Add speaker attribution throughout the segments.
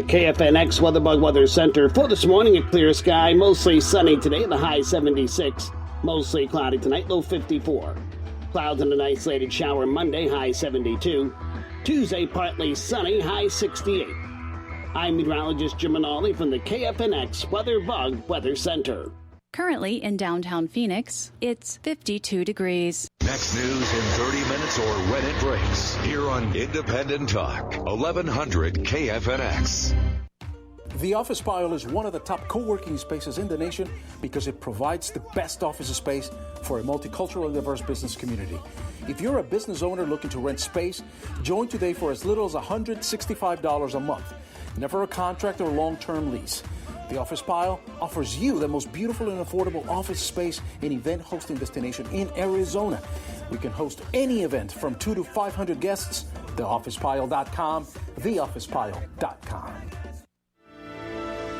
Speaker 1: KFNX WeatherBug Weather Center. For this morning, a clear sky, mostly sunny today, the high 76. Mostly cloudy tonight, low 54. Clouds and an isolated shower Monday, high 72. Tuesday, partly sunny, high 68. I'm meteorologist Jim Manali from the KFNX WeatherBug Weather Center.
Speaker 2: Currently in downtown Phoenix, it's 52 degrees.
Speaker 3: Next news in 30 minutes or when it breaks. Here on Independent Talk, 1100 KFNX.
Speaker 4: The Office Pile is one of the top co-working spaces in the nation because it provides the best office space for a multicultural and diverse business community. If you're a business owner looking to rent space, join today for as little as $165 a month. Never a contract or long-term lease. The Office Pile offers you the most beautiful and affordable office space and event hosting destination in Arizona. We can host any event from 2 to 500 guests. TheOfficePile.com, TheOfficePile.com.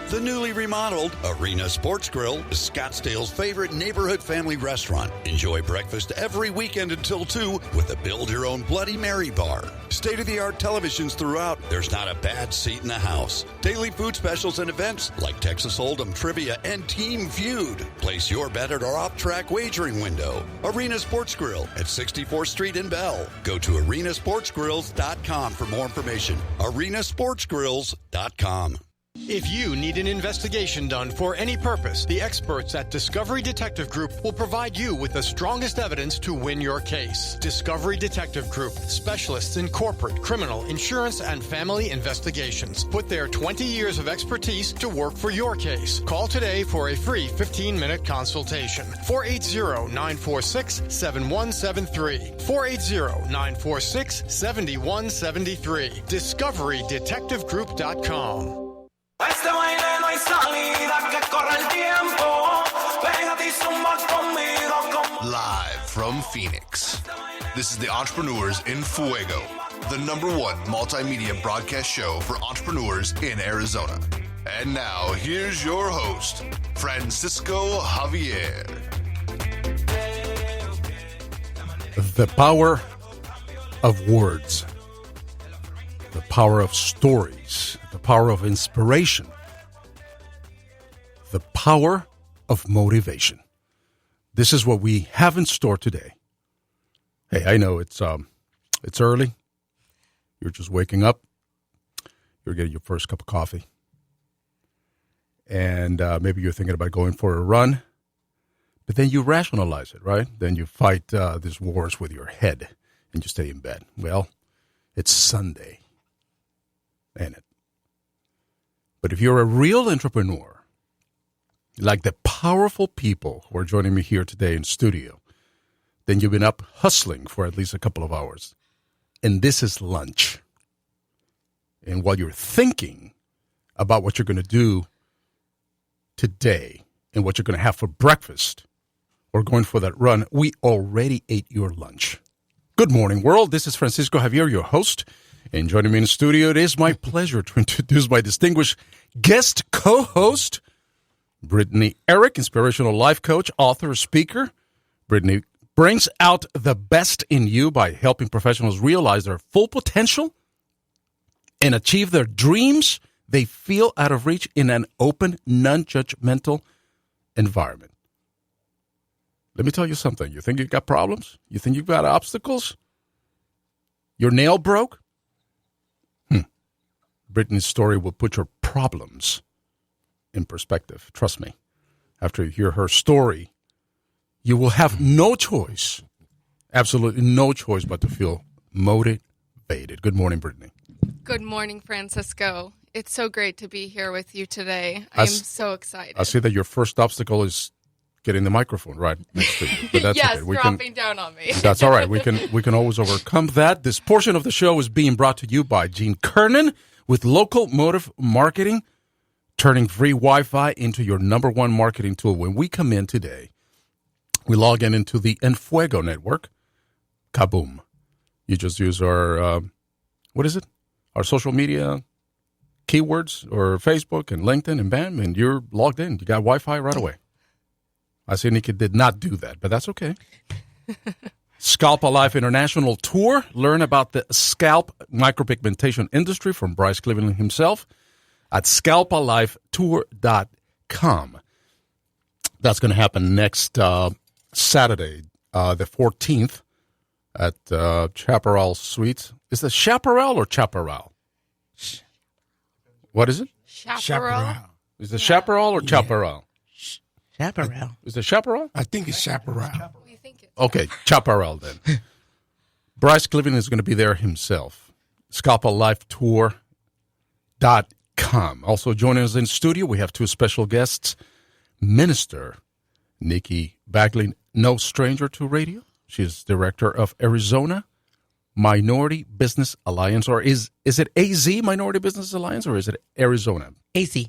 Speaker 5: The newly remodeled Arena Sports Grill is Scottsdale's favorite neighborhood family restaurant. Enjoy breakfast every weekend until 2 with a build-your-own Bloody Mary bar. State-of-the-art televisions throughout. There's not a bad seat in the house. Daily food specials and events like Texas Hold'em Trivia and Team Feud. Place your bet at our off-track wagering window. Arena Sports Grill at 64th Street in Bell. Go to arenasportsgrills.com for more information. arenasportsgrills.com.
Speaker 6: If you need an investigation done for any purpose, the experts at Discovery Detective Group will provide you with the strongest evidence to win your case. Discovery Detective Group, specialists in corporate, criminal, insurance, and family investigations. Put their 20 years of expertise to work for your case. Call today for a free 15-minute consultation. 480-946-7173. 480-946-7173. DiscoveryDetectiveGroup.com.
Speaker 7: Este baile no hay salida, que corre el tiempo. Pégate y zumba conmigo.
Speaker 8: Live from Phoenix, this is the Entrepreneurs in Fuego, the #1 multimedia broadcast show for entrepreneurs in Arizona. And now, here's your host, Francisco Javier.
Speaker 4: The power of words. The power of stories, the power of inspiration, the power of motivation. This is what we have in store today. Hey, I know it's early. You're just waking up. You're getting your first cup of coffee. And maybe you're thinking about going for a run. But then you rationalize it, right? Then you fight these wars with your head and you stay in bed. Well, it's Sunday. In it. But if you're a real entrepreneur, like the powerful people who are joining me here today in studio, then you've been up hustling for at least a couple of hours. And this is lunch. And while you're thinking about what you're going to do today and what you're going to have for breakfast or going for that run, we already ate your lunch. Good morning, world. This is Francisco Javier, your host. And joining me in the studio, it is my pleasure to introduce my distinguished guest co-host, Brittany Ehrick, inspirational life coach, author, speaker. Brittany brings out the best in you by helping professionals realize their full potential and achieve their dreams they feel out of reach in an open, non-judgmental environment. Let me tell you something. You think you've got problems? You think you've got obstacles? Your nail broke? Brittany's story will put your problems in perspective. Trust me. After you hear her story, you will have no choice, absolutely no choice but to feel motivated. Good morning, Brittany.
Speaker 9: Good morning, Francisco. It's so great to be here with you today. I'm so excited.
Speaker 4: I see that your first obstacle is getting the microphone right next to you. But that's
Speaker 9: yes,
Speaker 4: okay.
Speaker 9: dropping down on me.
Speaker 4: That's all right. We can always overcome that. This portion of the show is being brought to you by Gene Kernan with Local Motive Marketing, turning free Wi-Fi into your #1 marketing tool. When we come in today, we log into the Enfuego network. Kaboom. You just use our, our social media keywords or Facebook and LinkedIn and bam, and you're logged in. You got Wi-Fi right away. I see Nikki did not do that, but that's okay. Scalp Alive International Tour. Learn about the scalp micropigmentation industry from Bryce Cleveland himself. at scalpalifetour.com. That's going to happen next Saturday, the 14th, at Chaparral Suites. Is it Chaparral or Chaparral? What is it?
Speaker 9: Chaparral.
Speaker 4: Is it Chaparral or Chaparral?
Speaker 10: Chaparral.
Speaker 4: Is it Chaparral?
Speaker 10: I think it's Chaparral.
Speaker 4: Okay, Chaparral then. Bryce Clifton is going to be there himself. ScalpALifeTour.com. Also joining us in studio, we have two special guests. Minister Nikki Bagley, no stranger to radio. She's director of Arizona Minority Business Alliance, or is it AZ Minority Business Alliance, or is it Arizona? AZ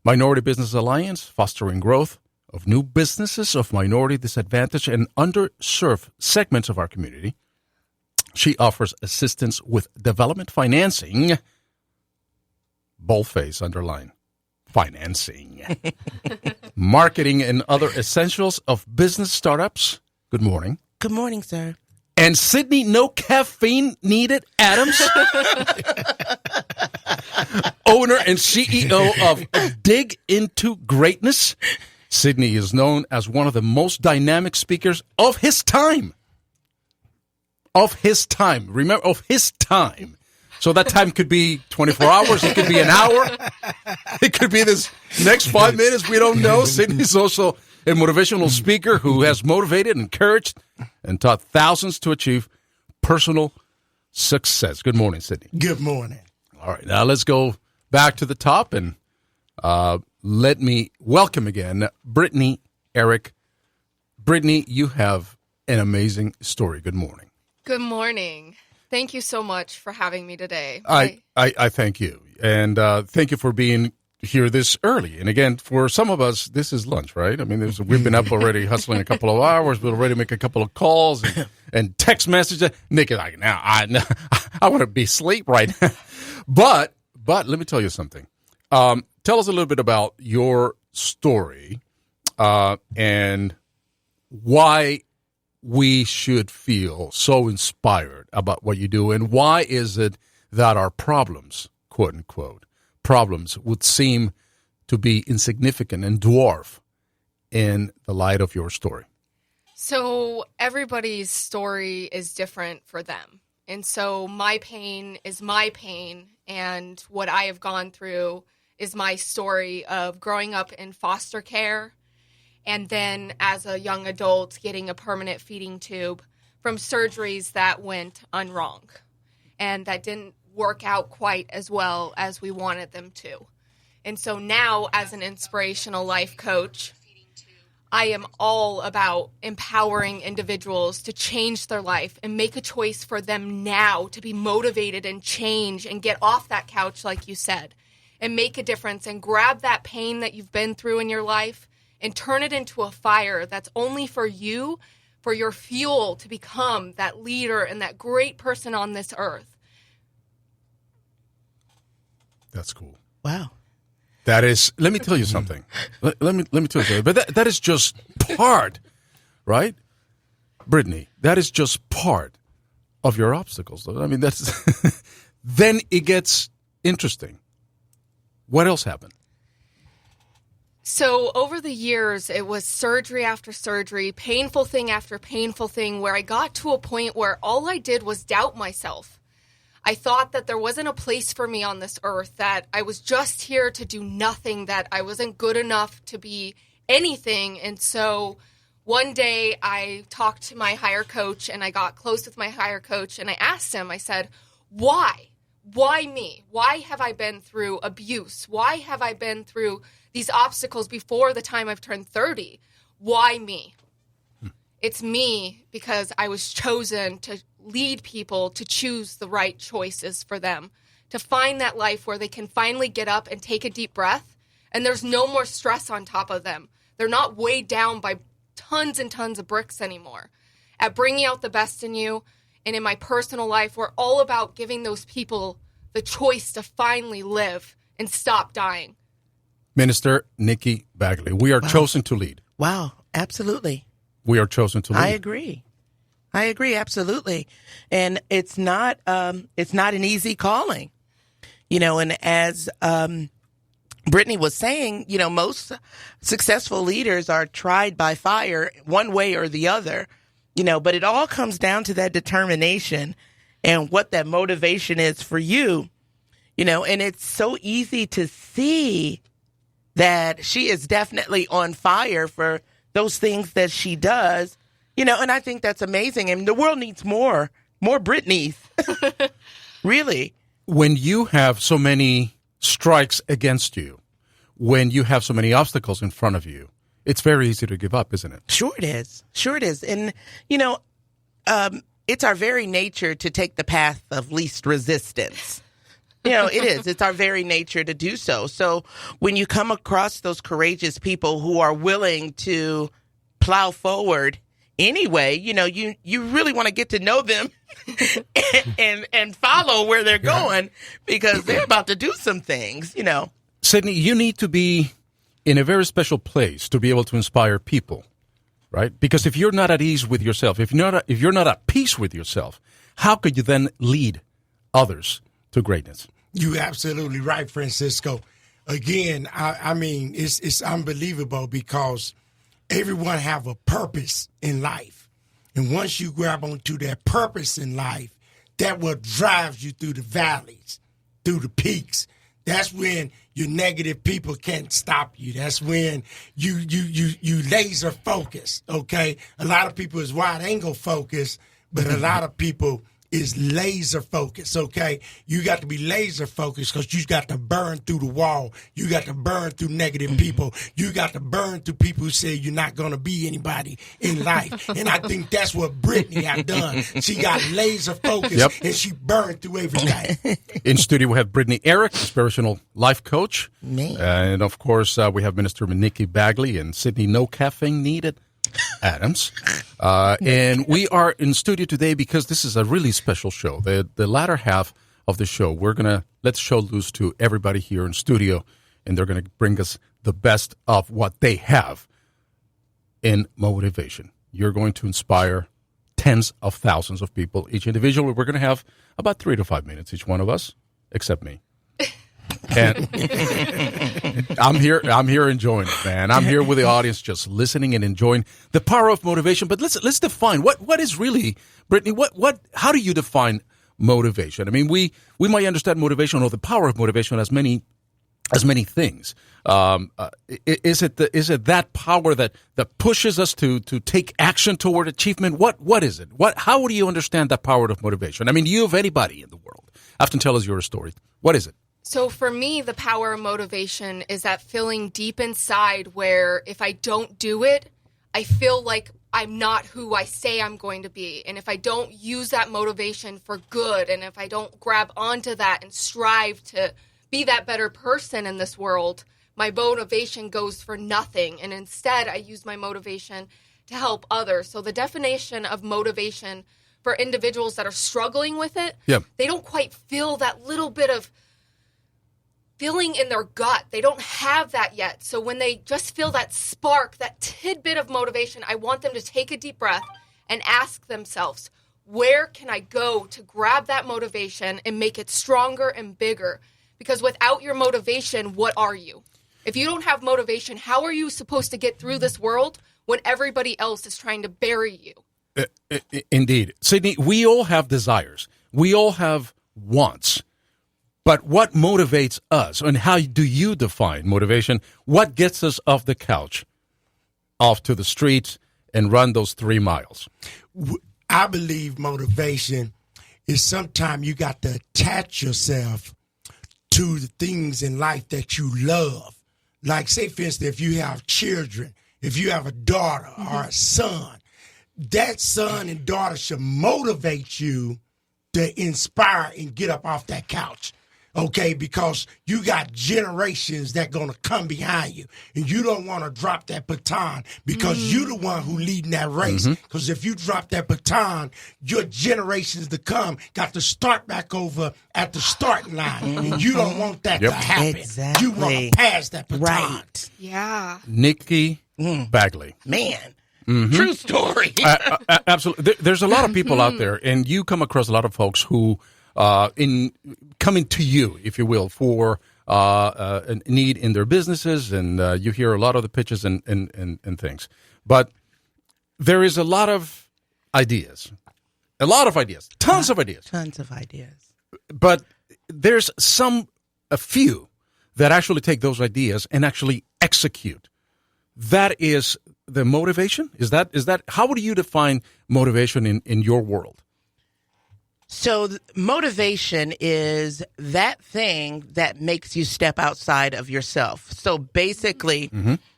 Speaker 4: Minority Business Alliance, fostering growth of new businesses of minority, disadvantaged, and underserved segments of our community. She offers assistance with development financing, boldface, underline, financing, marketing, and other essentials of business startups. Good morning.
Speaker 10: Good morning, sir.
Speaker 4: And Sidney, no caffeine needed, Adams, owner and CEO of Dig Into Greatness. Sidney is known as one of the most dynamic speakers of his time. Of his time. Remember, of his time. So that time could be 24 hours. It could be an hour. It could be this next 5 minutes. We don't know. Sidney's also a motivational speaker who has motivated, encouraged, and taught thousands to achieve personal success. Good morning, Sidney.
Speaker 10: Good morning.
Speaker 4: All right. Now let's go back to the top and let me welcome again Brittany Ehrick. Brittany, you have an amazing story. Good morning.
Speaker 9: Good morning. Thank you so much for having me today.
Speaker 4: I thank you. And thank you for being here this early. And again, for some of us, this is lunch, right? I mean, we've been up already hustling a couple of hours. We'll already make a couple of calls and text messages. Nick is like, now I want to be asleep right now. But let me tell you something. Tell us a little bit about your story and why we should feel so inspired about what you do, and why is it that our problems, quote unquote, problems would seem to be insignificant and dwarf in the light of your story?
Speaker 9: So everybody's story is different for them. And so my pain is my pain, and what I have gone through is my story of growing up in foster care and then as a young adult getting a permanent feeding tube from surgeries that went unwrong and that didn't work out quite as well as we wanted them to. And so now, as an inspirational life coach, I am all about empowering individuals to change their life and make a choice for them now to be motivated and change and get off that couch, like you said, and make a difference and grab that pain that you've been through in your life and turn it into a fire that's only for you, for your fuel to become that leader and that great person on this earth.
Speaker 4: That's cool.
Speaker 10: Wow.
Speaker 4: That is, let me tell you something. let me tell you something. But that is just part, right? Brittany, that is just part of your obstacles. I mean, that's then it gets interesting. What else happened?
Speaker 9: So over the years, it was surgery after surgery, painful thing after painful thing, where I got to a point where all I did was doubt myself. I thought that there wasn't a place for me on this earth, that I was just here to do nothing, that I wasn't good enough to be anything. And so one day I talked to my higher coach, and I got close with my higher coach, and I asked him, I said, why? Why me? Why have I been through abuse? Why have I been through these obstacles before the time I've turned 30? Why me? It's me because I was chosen to lead people to choose the right choices for them, to find that life where they can finally get up and take a deep breath, and there's no more stress on top of them. They're not weighed down by tons and tons of bricks anymore. At bringing out the best in you, and in my personal life, we're all about giving those people the choice to finally live and stop dying.
Speaker 4: Minister Nikki Bagley, we are chosen to lead.
Speaker 10: Wow, absolutely.
Speaker 4: We are chosen to lead.
Speaker 10: I agree, absolutely. And it's not an easy calling. And as Brittany was saying, most successful leaders are tried by fire one way or the other, but it all comes down to that determination and what that motivation is for you, and it's so easy to see that she is definitely on fire for those things that she does, and I think that's amazing. And the world needs more Brittany's, really.
Speaker 4: When you have so many strikes against you, when you have so many obstacles in front of you, it's very easy to give up, isn't it?
Speaker 10: Sure it is. And, it's our very nature to take the path of least resistance. It is. It's our very nature to do so. So when you come across those courageous people who are willing to plow forward anyway, you really want to get to know them and follow where they're going, because they're about to do some things,
Speaker 4: Sidney, you need to be in a very special place to be able to inspire people, right? Because if you're not at ease with yourself, if you're not at peace with yourself, how could you then lead others to greatness?
Speaker 11: You're absolutely right, Francisco. Again, I mean, it's unbelievable, because everyone have a purpose in life. And once you grab onto that purpose in life, that what drives you through the valleys, through the peaks. That's when your negative people can't stop you. That's when you laser focus, okay? A lot of people is wide angle focused, but a lot of people is laser focused, okay? You got to be laser focused, because you got to burn through the wall. You got to burn through negative people. You got to burn through people who say you're not going to be anybody in life. And I think that's what Brittany had done. She got laser focused, and she burned through everything.
Speaker 4: In studio, we have Brittany Ehrick, inspirational life coach.
Speaker 10: Man.
Speaker 4: And, of course, we have Minister Nikki Bagley and Sidney No Caffeine Needed Adams. And we are in studio today because this is a really special show. The latter half of the show, we're going to let the show loose to everybody here in studio, and they're going to bring us the best of what they have in motivation. You're going to inspire tens of thousands of people, each individual. We're going to have about 3 to 5 minutes, each one of us, except me. And I'm here enjoying it, man. I'm here with the audience, just listening and enjoying the power of motivation. But let's define what is really, Brittany, how do you define motivation? I mean, we might understand motivation or the power of motivation as many things. Is it that power that pushes us to take action toward achievement? What is it? How do you understand that power of motivation? I mean, you of anybody in the world, often tell us your story. What is it?
Speaker 9: So for me, the power of motivation is that feeling deep inside where if I don't do it, I feel like I'm not who I say I'm going to be. And if I don't use that motivation for good, and if I don't grab onto that and strive to be that better person in this world, my motivation goes for nothing. And instead, I use my motivation to help others. So the definition of motivation for individuals that are struggling with it, they don't quite feel that little bit of feeling in their gut. They don't have that yet. So when they just feel that spark, that tidbit of motivation, I want them to take a deep breath and ask themselves, where can I go to grab that motivation and make it stronger and bigger? Because without your motivation, what are you? If you don't have motivation, how are you supposed to get through this world when everybody else is trying to bury you?
Speaker 4: Indeed. Sidney, we all have desires. We all have wants. But what motivates us, and how do you define motivation? What gets us off the couch, off to the streets, and run those 3 miles?
Speaker 11: I believe motivation is sometimes you got to attach yourself to the things in life that you love. Like, say, for instance, if you have children, if you have a daughter or a son, that son and daughter should motivate you to inspire and get up off that couch. Okay, because you got generations that going to come behind you, and you don't want to drop that baton because you're the one who leading that race. Because if you drop that baton, your generations to come got to start back over at the starting line, and you don't want that to happen.
Speaker 10: Exactly.
Speaker 11: You want to pass that baton.
Speaker 10: Right.
Speaker 9: Yeah.
Speaker 4: Nikki Bagley.
Speaker 10: Man. True story.
Speaker 4: Absolutely. There's a lot of people out there, and you come across a lot of folks who in coming to you, if you will, for a need in their businesses, and you hear a lot of the pitches and things. But there is a lot of ideas, tons of ideas. But there's a few that actually take those ideas and actually execute. That is the motivation? Is that how would you define motivation in your world?
Speaker 10: So motivation is that thing that makes you step outside of yourself. So basically,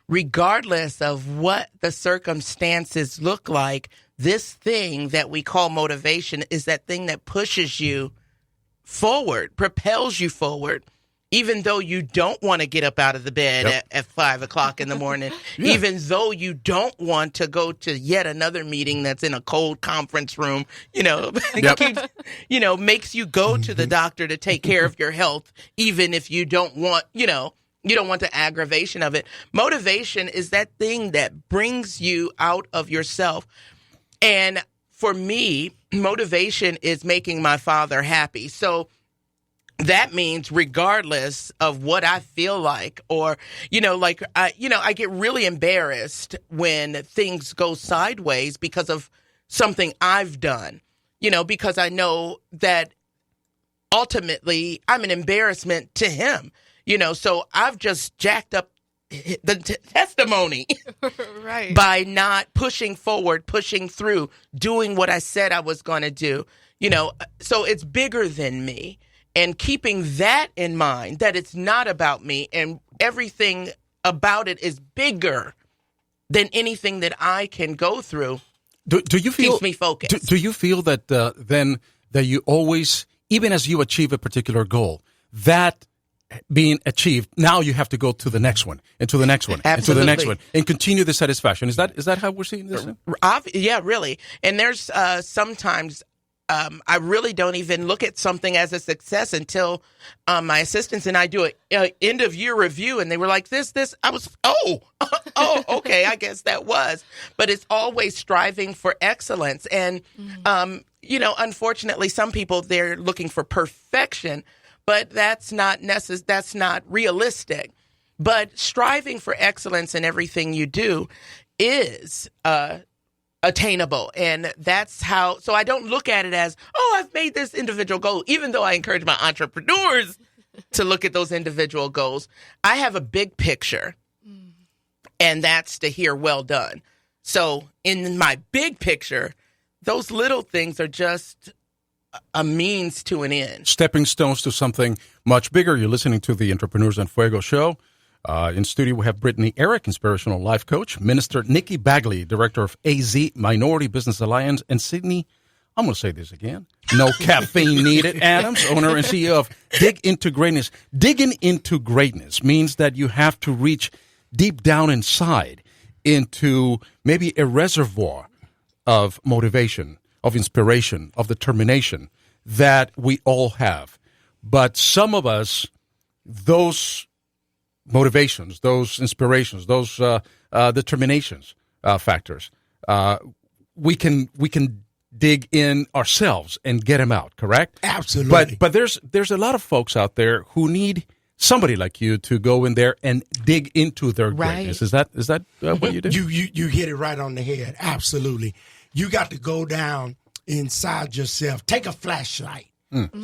Speaker 10: regardless of what the circumstances look like, this thing that we call motivation is that thing that pushes you forward, propels you forward, even though you don't want to get up out of the bed at 5 o'clock in the morning, even though you don't want to go to yet another meeting that's in a cold conference room, makes you go to the doctor to take care of your health, even if you don't want, you don't want the aggravation of it. Motivation is that thing that brings you out of yourself. And for me, motivation is making my father happy. So that means regardless of what I feel like, or, I get really embarrassed when things go sideways because of something I've done, because I know that ultimately I'm an embarrassment to him, so I've just jacked up the testimony right. by not pushing forward, pushing through, doing what I said I was going to do, so it's bigger than me. And keeping that in mind, that it's not about me and everything about it is bigger than anything that I can go through.
Speaker 4: Do you feel,
Speaker 10: keeps me focused.
Speaker 4: Do you feel that then that you always, even as you achieve a particular goal, that being achieved, now you have to go to the next one and to the next one and to the next one and continue the satisfaction? Is that how we're seeing this?
Speaker 10: Yeah, really. And there's sometimes I really don't even look at something as a success until my assistants and I do a end of year review, and they were like, this. I was, okay, I guess that was. But it's always striving for excellence. And, unfortunately, some people, they're looking for perfection, but that's not realistic. But striving for excellence in everything you do is attainable. And that's how, so I don't look at it as, I've made this individual goal, even though I encourage my entrepreneurs to look at those individual goals. I have a big picture, and that's to hear well done. So in my big picture, those little things are just a means to an end.
Speaker 4: Stepping stones to something much bigger. You're listening to the Entrepreneurs en Fuego show. In studio, we have Brittany Ehrick, inspirational life coach, Minister Nikki Bagley, director of AZ Minority Business Alliance, and Sidney, I'm going to say this again, no caffeine needed, Adams, owner and CEO of Dig Into Greatness. Digging into greatness means that you have to reach deep down inside into maybe a reservoir of motivation, of inspiration, of determination that we all have. But some of us, those motivations, those inspirations, those determinations factors, we can dig in ourselves and get them out. Correct?
Speaker 11: Absolutely.
Speaker 4: But there's a lot of folks out there who need somebody like you to go in there and dig into their greatness. Is that what you do?
Speaker 11: You hit it right on the head. Absolutely. You got to go down inside yourself. Take a flashlight.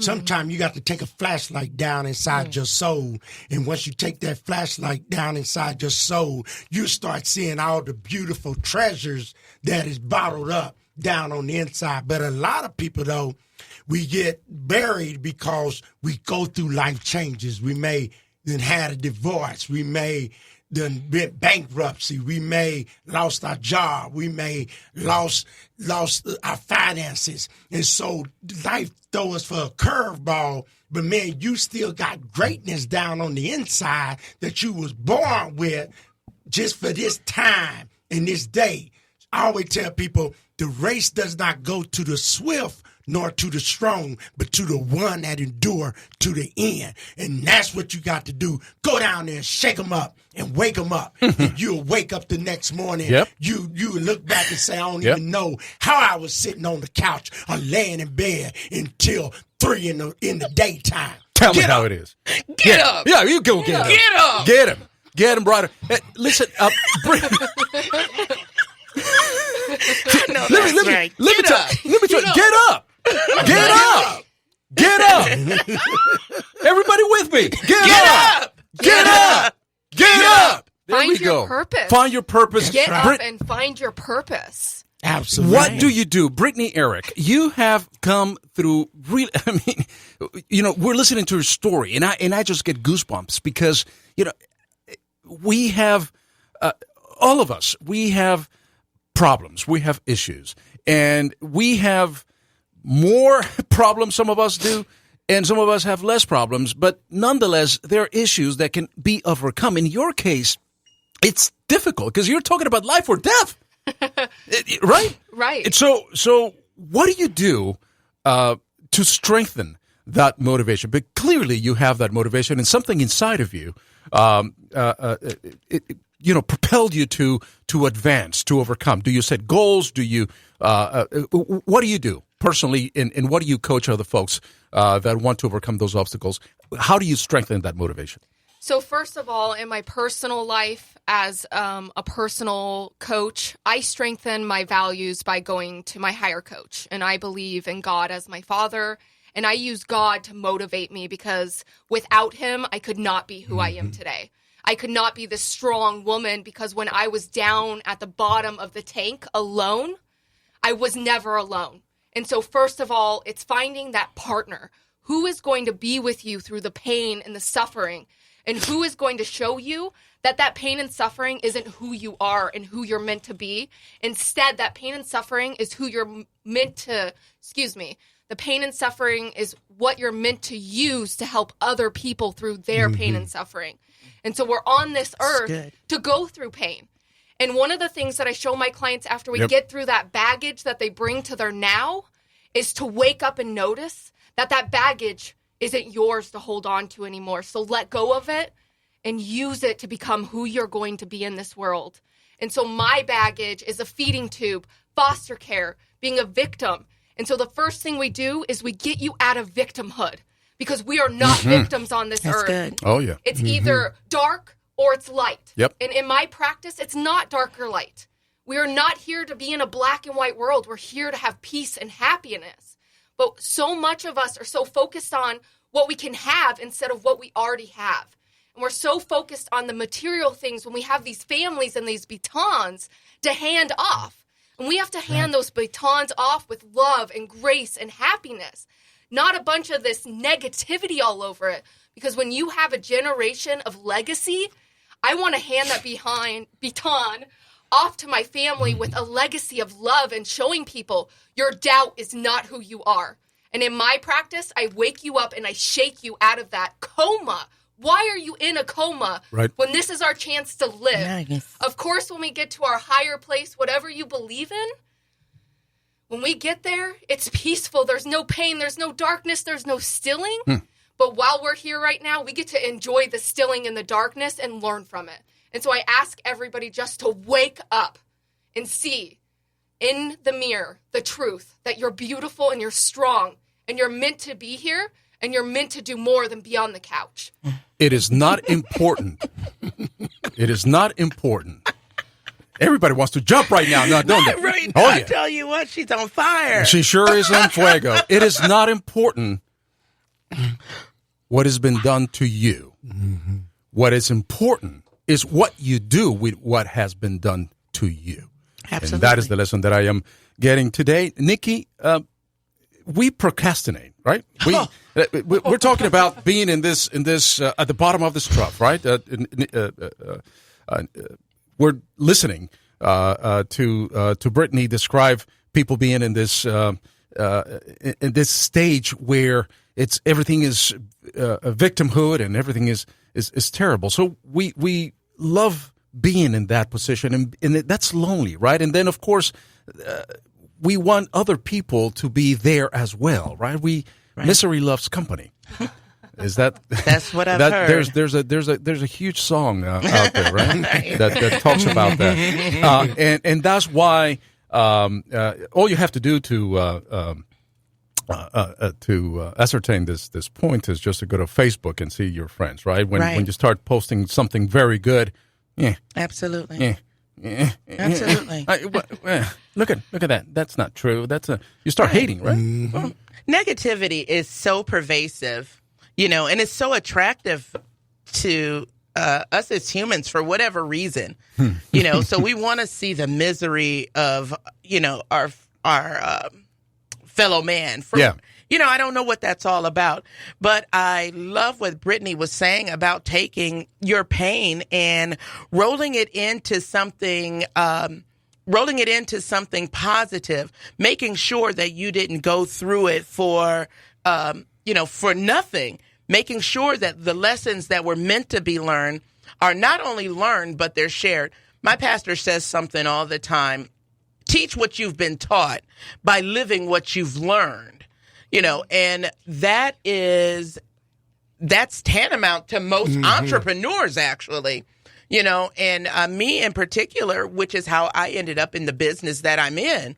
Speaker 11: Sometimes you got to take a flashlight down inside your soul. And once you take that flashlight down inside your soul, you start seeing all the beautiful treasures that is bottled up down on the inside. But a lot of people, though, we get buried because we go through life changes. We may then had a divorce. We may then been bankruptcy. We may lost our job. We may lost our finances. And so life throw us for a curveball. But man, you still got greatness down on the inside that you was born with just for this time and this day. I always tell people the race does not go to the swift nor to the strong, but to the one that endure to the end. And that's what you got to do. Go down there and shake them up and wake them up. And you'll wake up the next morning.
Speaker 4: Yep.
Speaker 11: You look back and say, I don't even know how I was sitting on the couch or laying in bed until 3 in the daytime.
Speaker 4: Tell me how it is.
Speaker 10: Get up.
Speaker 4: Yeah, you go get him.
Speaker 10: Get up.
Speaker 4: Get him. Get him, brother. Listen, Brittany. Let me tell you. Get up. Get up. Get up. Everybody with me. Get up. Get up. Get up. There
Speaker 9: Find
Speaker 4: we
Speaker 9: your
Speaker 4: go.
Speaker 9: purpose.
Speaker 4: Find your purpose.
Speaker 9: Get up and find your purpose.
Speaker 11: Absolutely.
Speaker 4: What do you do? Brittany Ehrick, you have come through really, I mean, we're listening to your story and I just get goosebumps because, we have, all of us, we have problems, we have issues, and we have more problems, some of us do, and some of us have less problems, but nonetheless, there are issues that can be overcome. In your case, it's difficult because you're talking about life or death. Right?
Speaker 9: Right.
Speaker 4: So what do you do to strengthen that motivation? But clearly you have that motivation and something inside of you, propelled you to advance, to overcome. Do you set goals? Do you, what do you do personally? And what do you coach other folks that want to overcome those obstacles? How do you strengthen that motivation?
Speaker 9: So first of all, in my personal life as a personal coach, I strengthen my values by going to my higher coach. And I believe in God as my father. And I use God to motivate me because without him, I could not be who I am today. I could not be this strong woman because when I was down at the bottom of the tank alone, I was never alone. And so first of all, it's finding that partner who is going to be with you through the pain and the suffering. And who is going to show you that that pain and suffering isn't who you are and who you're meant to be. Instead, that pain and suffering is who you're meant to, the pain and suffering is what you're meant to use to help other people through their pain and suffering. And so we're on this earth to go through pain. And one of the things that I show my clients after we get through that baggage that they bring to their now is to wake up and notice that that baggage isn't yours to hold on to anymore. So let go of it and use it to become who you're going to be in this world. And so my baggage is a feeding tube, foster care, being a victim. And so the first thing we do is we get you out of victimhood because we are not victims on this earth.
Speaker 10: Good.
Speaker 4: Oh, yeah.
Speaker 9: It's either dark or it's light.
Speaker 4: Yep.
Speaker 9: And in my practice, it's not dark or light. We are not here to be in a black and white world. We're here to have peace and happiness. But so much of us are so focused on what we can have instead of what we already have. And we're so focused on the material things when we have these families and these batons to hand off. And we have to hand those batons off with love and grace and happiness, not a bunch of this negativity all over it. Because when you have a generation of legacy, I want to hand that baton off to my family with a legacy of love and showing people your doubt is not who you are. And in my practice, I wake you up and I shake you out of that coma. Why are you in a coma when this is our chance to live?
Speaker 10: Nice.
Speaker 9: Of course, when we get to our higher place, whatever you believe in, when we get there, it's peaceful. There's no pain. There's no darkness. There's no stilling. But while we're here right now, we get to enjoy the stilling and the darkness and learn from it. And so I ask everybody just to wake up and see in the mirror the truth that you're beautiful and you're strong and you're meant to be here and you're meant to do more than be on the couch.
Speaker 4: It is not important. It is not important. Everybody wants to jump right now, don't they?
Speaker 10: Right.
Speaker 4: Oh,
Speaker 10: I tell you what, she's on fire.
Speaker 4: She sure is on fuego. It is not important what has been done to you. What is important is what you do with what has been done to you.
Speaker 10: Absolutely.
Speaker 4: And that is the lesson that I am getting today. Nikki, we procrastinate, right? We're talking about being in this at the bottom of this trough, right? We're listening to Brittany describe people being in this stage where everything is a victimhood and everything is terrible. So we love being in that position, and that's lonely, right? And then, of course, we want other people to be there as well, right? Misery loves company. Is that?
Speaker 10: That's what I've heard.
Speaker 4: There's a huge song out there, right? that talks about that, and that's why all you have to do to to ascertain this point is just to go to Facebook and see your friends, right? When you start posting something very good,
Speaker 10: absolutely.
Speaker 4: Absolutely. Look at that. That's not true. You start hating, right?
Speaker 10: Mm-hmm. Well, negativity is so pervasive, and it's so attractive to us as humans for whatever reason, So we want to see the misery of, our fellow man. I don't know what that's all about, but I love what Brittany was saying about taking your pain and rolling it into something positive, making sure that you didn't go through it for nothing, making sure that the lessons that were meant to be learned are not only learned, but they're shared. My pastor says something all the time: teach what you've been taught by living what you've learned. And that's tantamount to most entrepreneurs, actually, and me in particular, which is how I ended up in the business that I'm in.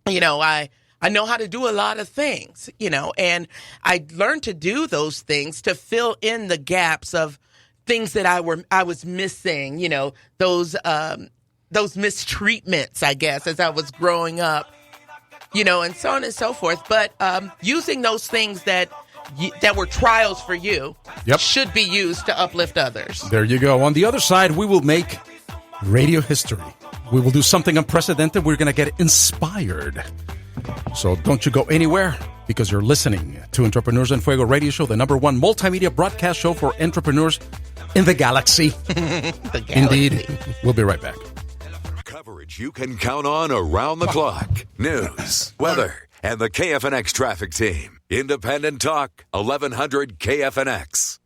Speaker 10: I know how to do a lot of things, and I learned to do those things to fill in the gaps of things that I was missing, those mistreatments, I guess, as I was growing up. And so on and so forth. But using those things that were trials for you should be used to uplift others.
Speaker 4: There you go. On the other side, we will make radio history. We will do something unprecedented. We're going to get inspired. So don't you go anywhere, because you're listening to Entrepreneurs en Fuego Radio Show, the #1 multimedia broadcast show for entrepreneurs in the galaxy.
Speaker 10: The galaxy.
Speaker 4: Indeed. We'll be right back.
Speaker 3: Coverage you can count on around the clock. News, weather, and the KFNX traffic team. Independent Talk, 1100 KFNX.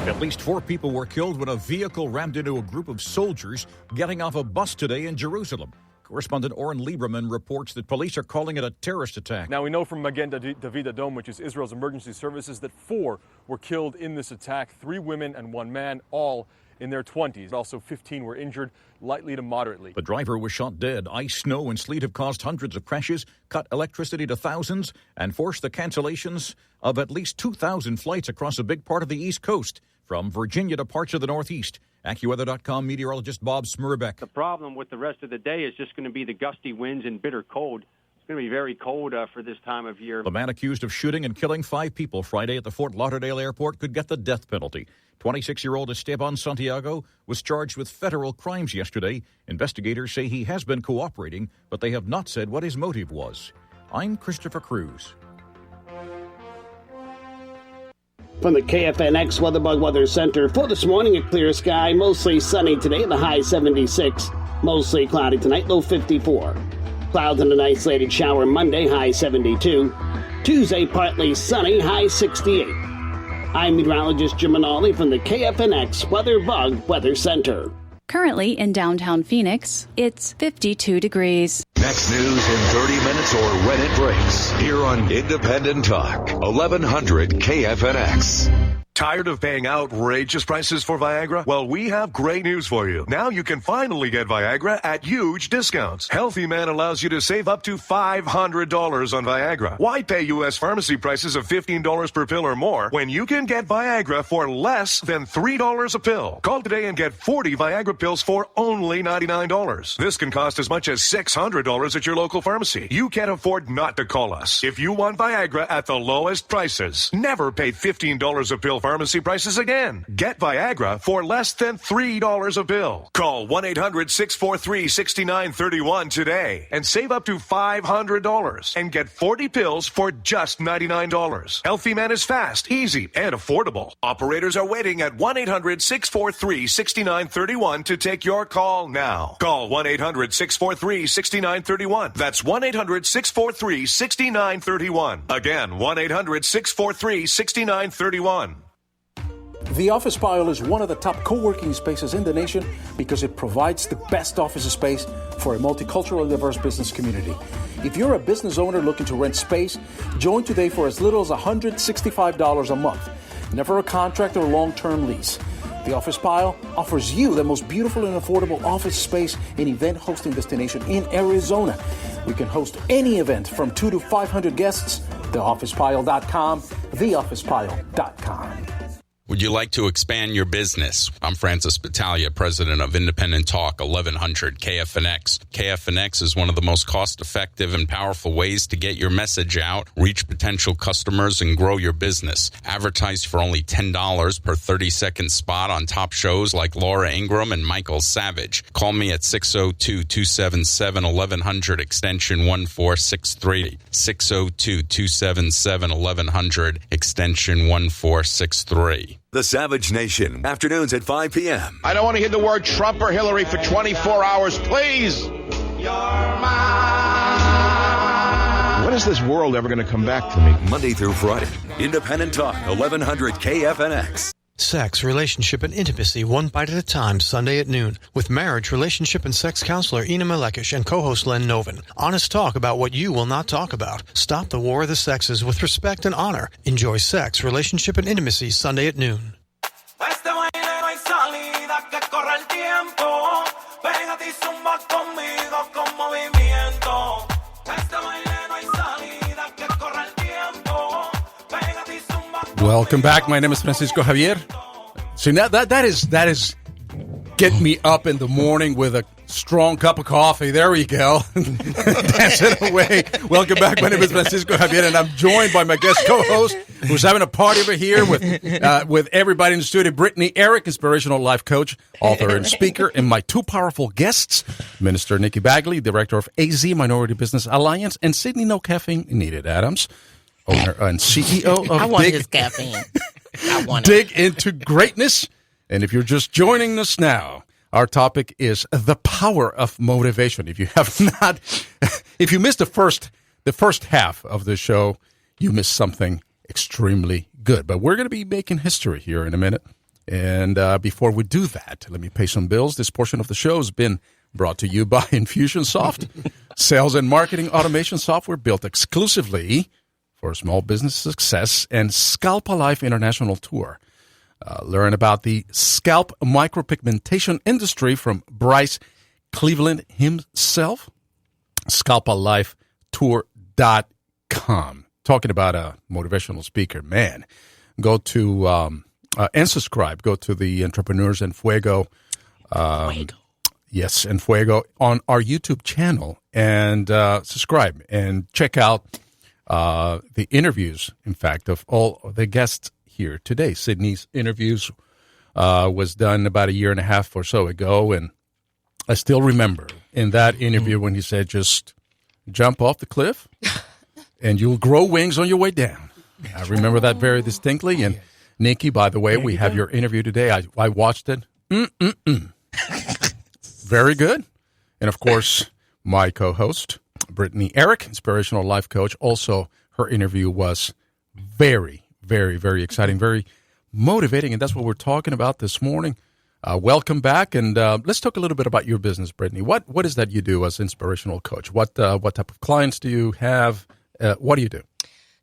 Speaker 12: At least 4 people were killed when a vehicle rammed into a group of soldiers getting off a bus today in Jerusalem. Correspondent Oren Lieberman reports that police are calling it a terrorist attack.
Speaker 13: Now, we know from Magen David Adom, which is Israel's emergency services, that 4 were killed in this attack, 3 women and 1 man, all in their 20s. Also, 15 were injured, lightly to moderately.
Speaker 12: The driver was shot dead. Ice, snow, and sleet have caused hundreds of crashes, cut electricity to thousands, and forced the cancellations of at least 2,000 flights across a big part of the East Coast, from Virginia to parts of the Northeast. AccuWeather.com meteorologist Bob Smurbeck.
Speaker 14: The problem with the rest of the day is just going to be the gusty winds and bitter cold. It's going to be very cold for this time of year.
Speaker 12: The man accused of shooting and killing 5 people Friday at the Fort Lauderdale airport could get the death penalty. 26-year-old Esteban Santiago was charged with federal crimes yesterday. Investigators say he has been cooperating, but they have not said what his motive was. I'm Christopher Cruz.
Speaker 1: From the KFNX WeatherBug Weather Center, for this morning, a clear sky, mostly sunny today, the high 76. Mostly cloudy tonight, low 54. Clouds and an isolated shower Monday, high 72. Tuesday, partly sunny, high 68. I'm meteorologist Jim Manali from the KFNX WeatherBug Weather Center.
Speaker 2: Currently in downtown Phoenix, it's 52 degrees.
Speaker 3: Next news in 30 minutes or when it breaks. Here on Independent Talk, 1100 KFNX.
Speaker 15: Tired of paying outrageous prices for Viagra? Well, we have great news for you. Now you can finally get Viagra at huge discounts. Healthy Man allows you to save up to $500 on Viagra. Why pay U.S. pharmacy prices of $15 per pill or more when you can get Viagra for less than $3 a pill? Call today and get 40 Viagra pills for only $99. This can cost as much as $600 at your local pharmacy. You can't afford not to call us. If you want Viagra at the lowest prices, never pay $15 a pill pharmacy prices again. Get Viagra for less than $3 a pill. Call 1-800-643-6931 today and save up to $500 and get 40 pills for just $99. Healthy Man is fast, easy, and affordable. Operators are waiting at 1-800-643-6931 to take your call now. Call 1-800-643-6931. That's 1-800-643-6931. Again, 1-800-643-6931.
Speaker 16: The Office Pile is one of the top co-working spaces in the nation because it provides the best office space for a multicultural and diverse business community. If you're a business owner looking to rent space, join today for as little as $165 a month. Never a contract or long-term lease. The Office Pile offers you the most beautiful and affordable office space and event hosting destination in Arizona. We can host any event from 2 to 500 guests. TheOfficePile.com, TheOfficePile.com.
Speaker 17: Would you like to expand your business? I'm Francis Battaglia, president of Independent Talk, 1100 KFNX. KFNX is one of the most cost-effective and powerful ways to get your message out, reach potential customers, and grow your business. Advertise for only $10 per 30-second spot on top shows like Laura Ingraham and Michael Savage. Call me at 602-277-1100, extension 1463. 602-277-1100, extension 1463.
Speaker 3: The Savage Nation, afternoons at 5 p.m.
Speaker 18: I don't want to hear the word Trump or Hillary for 24 hours, please. When is this world ever going to come back to me?
Speaker 3: Monday through Friday, Independent Talk, 1100 KFNX.
Speaker 6: Sex, relationship, and intimacy one bite at a time, Sunday at noon, with marriage, relationship, and sex counselor Ina Malekish and co-host Len Novin. Honest talk about what you will not talk about. Stop the war of the sexes with respect and honor. Enjoy sex, relationship, and intimacy Sunday at noon.
Speaker 4: Welcome back. My name is Francisco Javier. So now that is get me up in the morning with a strong cup of coffee. There we go. Dancing away. Welcome back. My name is Francisco Javier, and I'm joined by my guest co-host who's having a party over here with everybody in the studio. Brittany Ehrick, inspirational life coach, author, and speaker, and my two powerful guests, Minister Nikki Bagley, director of AZ Minority Business Alliance, and Sidney Adams, owner and CEO of
Speaker 10: I want his caffeine. I want
Speaker 4: Dig Into Greatness. And if you're just joining us now, our topic is the power of motivation. If you missed the first half of the show, you missed something extremely good. But we're going to be making history here in a minute. And before we do that, let me pay some bills. This portion of the show has been brought to you by Infusionsoft, sales and marketing automation software built exclusively for small business success, and Scalp Alive International Tour. Learn about the scalp micropigmentation industry from Bryce Cleveland himself. ScalpAliveTour.com. Talking about a motivational speaker, man. Go to and subscribe. Go to the Entrepreneurs en Fuego. Yes, en Fuego on our YouTube channel, and subscribe and check out the interviews, in fact, of all the guests here today. Sidney's interviews was done about a year and a half or so ago, and I still remember in that interview when he said, just jump off the cliff and you'll grow wings on your way down. I remember that very distinctly. And Nikki, by the way, we have your interview today. I watched it. Very good. And, of course, my co-host, Brittany Ehrick, inspirational life coach. Also, her interview was very, very, very exciting, very motivating, and that's what we're talking about this morning. Welcome back, and let's talk a little bit about your business, Brittany. What is that you do as inspirational coach? What type of clients do you have? What do you do?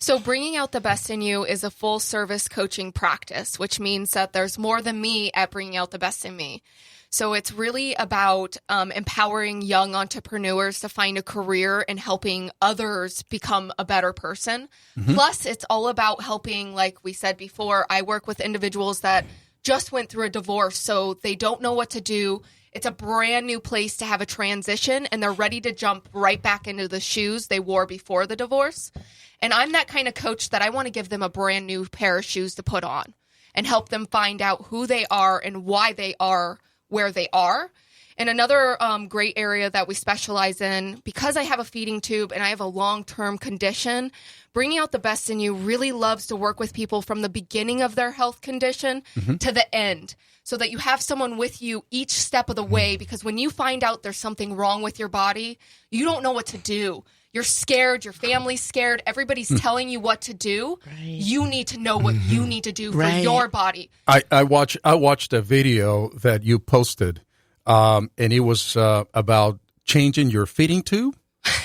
Speaker 9: So bringing out the best in you is a full-service coaching practice, which means that there's more than me at bringing out the best in me. So it's really about empowering young entrepreneurs to find a career and helping others become a better person. Mm-hmm. Plus, it's all about helping, like we said before, I work with individuals that just went through a divorce, so they don't know what to do. It's a brand new place to have a transition, and they're ready to jump right back into the shoes they wore before the divorce. And I'm that kind of coach that I want to give them a brand new pair of shoes to put on and help them find out who they are and why they are where they are. And another great area that we specialize in, because I have a feeding tube and I have a long-term condition, bringing out the best in you really loves to work with people from the beginning of their health condition to the end, so that you have someone with you each step of the way, because when you find out there's something wrong with your body, you don't know what to do. You're scared. Your family's scared. Everybody's telling you what to do. Right. You need to know what you need to do for your body.
Speaker 4: I watched a video that you posted, and it was about changing your feeding tube,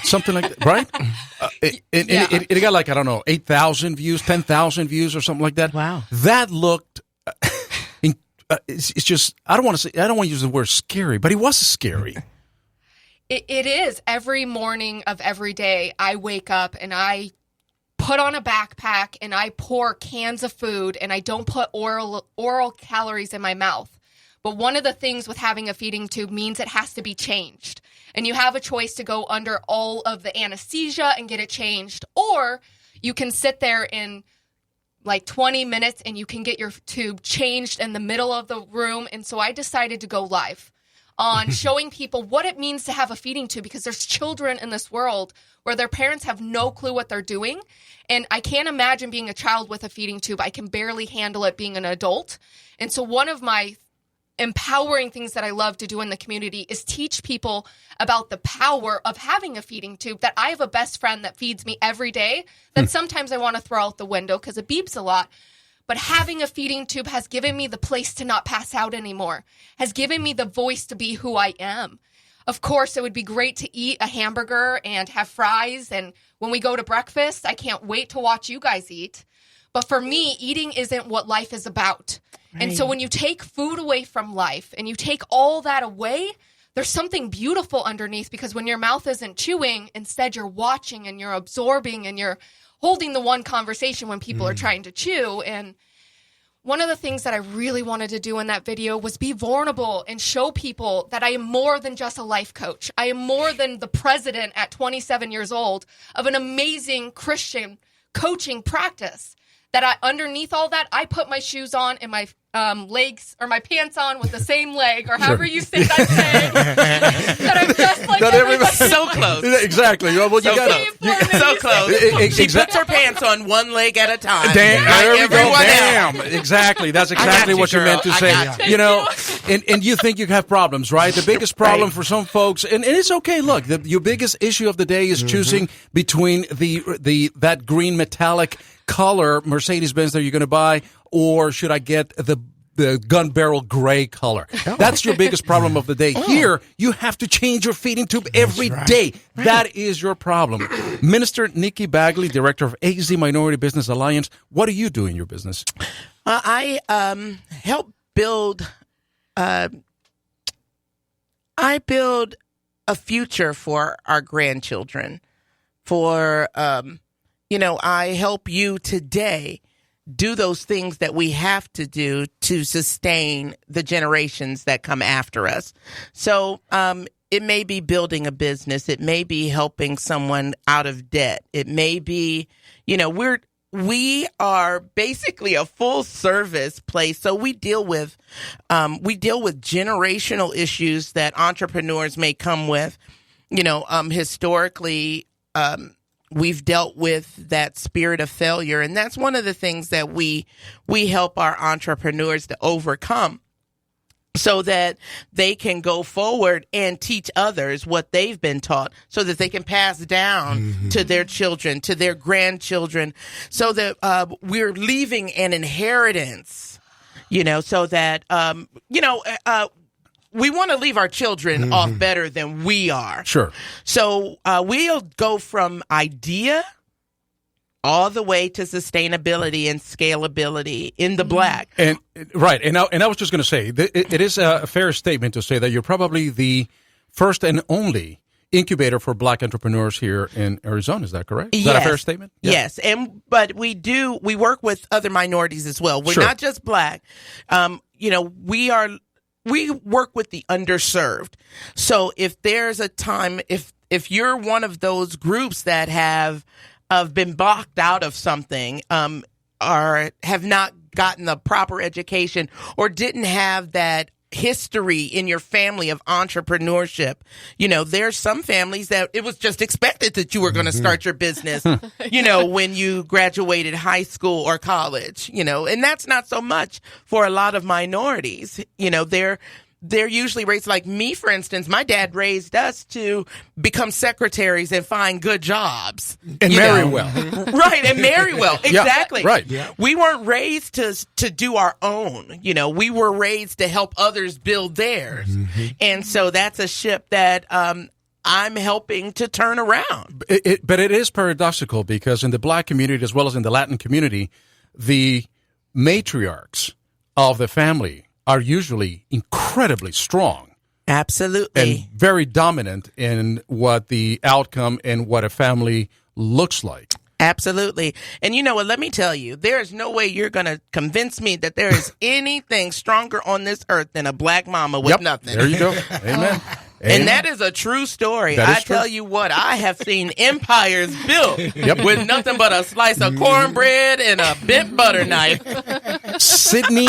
Speaker 4: something like that, right? It got like, I don't know, 8,000 views, 10,000 views or something like that.
Speaker 10: Wow.
Speaker 4: That looked, it's just, I don't want to use the word scary, but it was scary.
Speaker 9: It is. Every morning of every day, I wake up and I put on a backpack and I pour cans of food and I don't put oral calories in my mouth. But one of the things with having a feeding tube means it has to be changed. And you have a choice to go under all of the anesthesia and get it changed. Or you can sit there in like 20 minutes and you can get your tube changed in the middle of the room. And so I decided to go live on showing people what it means to have a feeding tube, because there's children in this world where their parents have no clue what they're doing. And I can't imagine being a child with a feeding tube. I can barely handle it being an adult. And so one of my empowering things that I love to do in the community is teach people about the power of having a feeding tube, that I have a best friend that feeds me every day that sometimes I want to throw out the window because it beeps a lot. But having a feeding tube has given me the place to not pass out anymore, has given me the voice to be who I am. Of course, it would be great to eat a hamburger and have fries. And when we go to breakfast, I can't wait to watch you guys eat. But for me, eating isn't what life is about. Right. And so when you take food away from life and you take all that away, there's something beautiful underneath, because when your mouth isn't chewing, instead you're watching and you're absorbing and you're holding the one conversation when people are trying to chew. And one of the things that I really wanted to do in that video was be vulnerable and show people that I am more than just a life coach. I am more than the president at 27 years old of an amazing Christian coaching practice. That underneath all that, I put my shoes on and my legs or my pants on with the same leg, or however you say that saying. That I'm just like everybody.
Speaker 10: So close.
Speaker 4: Exactly. Well, you got
Speaker 10: so close. She puts her pants on one leg at a time.
Speaker 4: Damn, there we go. Damn.
Speaker 10: Else.
Speaker 4: Exactly. That's exactly what you meant to say. You know, and you think you have problems, right? The biggest problem for some folks, and it's okay. Look, your biggest issue of the day is choosing between that green metallic color Mercedes-Benz that you're going to buy, or should I get the gun barrel gray color? That's your biggest problem of the day. Here, you have to change your feeding tube every day. Right. That is your problem. Minister Nikki Bagley, Director of AZ Minority Business Alliance, what do you do in your business?
Speaker 10: I help build. I build a future for our grandchildren. I help you today do those things that we have to do to sustain the generations that come after us. So it may be building a business. It may be helping someone out of debt. It may be, we are basically a full service place. So we deal with generational issues that entrepreneurs may come with. Historically, we've dealt with that spirit of failure, and that's one of the things that we help our entrepreneurs to overcome, so that they can go forward and teach others what they've been taught, so that they can pass down to their children, to their grandchildren, so that we're leaving an inheritance, so that we want to leave our children off better than we are.
Speaker 4: Sure.
Speaker 10: So we'll go from idea all the way to sustainability and scalability in the black.
Speaker 4: And right. And I was just going to say, it is a fair statement to say that you're probably the first and only incubator for black entrepreneurs here in Arizona. Is that correct? Is that a fair statement? Yeah.
Speaker 10: Yes. But we work with other minorities as well. We're not just black. We work with the underserved. So if there's a time, if you're one of those groups that have been blocked out of something, or have not gotten the proper education, or didn't have that history in your family of entrepreneurship, there's some families that it was just expected that you were going to start your business, when you graduated high school or college, and that's not so much for a lot of minorities. They're usually raised, like me, for instance. My dad raised us to become secretaries and find good jobs.
Speaker 4: And marry well.
Speaker 10: Right, and marry well. Exactly.
Speaker 4: Yeah, right.
Speaker 10: Yeah. We weren't raised to do our own. We were raised to help others build theirs. And so that's a ship that I'm helping to turn around.
Speaker 4: But it is paradoxical, because in the black community as well as in the Latin community, the matriarchs of the family are usually incredibly strong
Speaker 10: Absolutely.
Speaker 4: And very dominant in what the outcome and what a family looks like.
Speaker 10: Absolutely. And you know what? Let me tell you, there is no way you're going to convince me that there is anything stronger on this earth than a black mama with nothing.
Speaker 4: There you go. Amen.
Speaker 10: And that is a true story. I tell you what, I have seen empires built with nothing but a slice of cornbread and a bent butter knife.
Speaker 4: Sidney,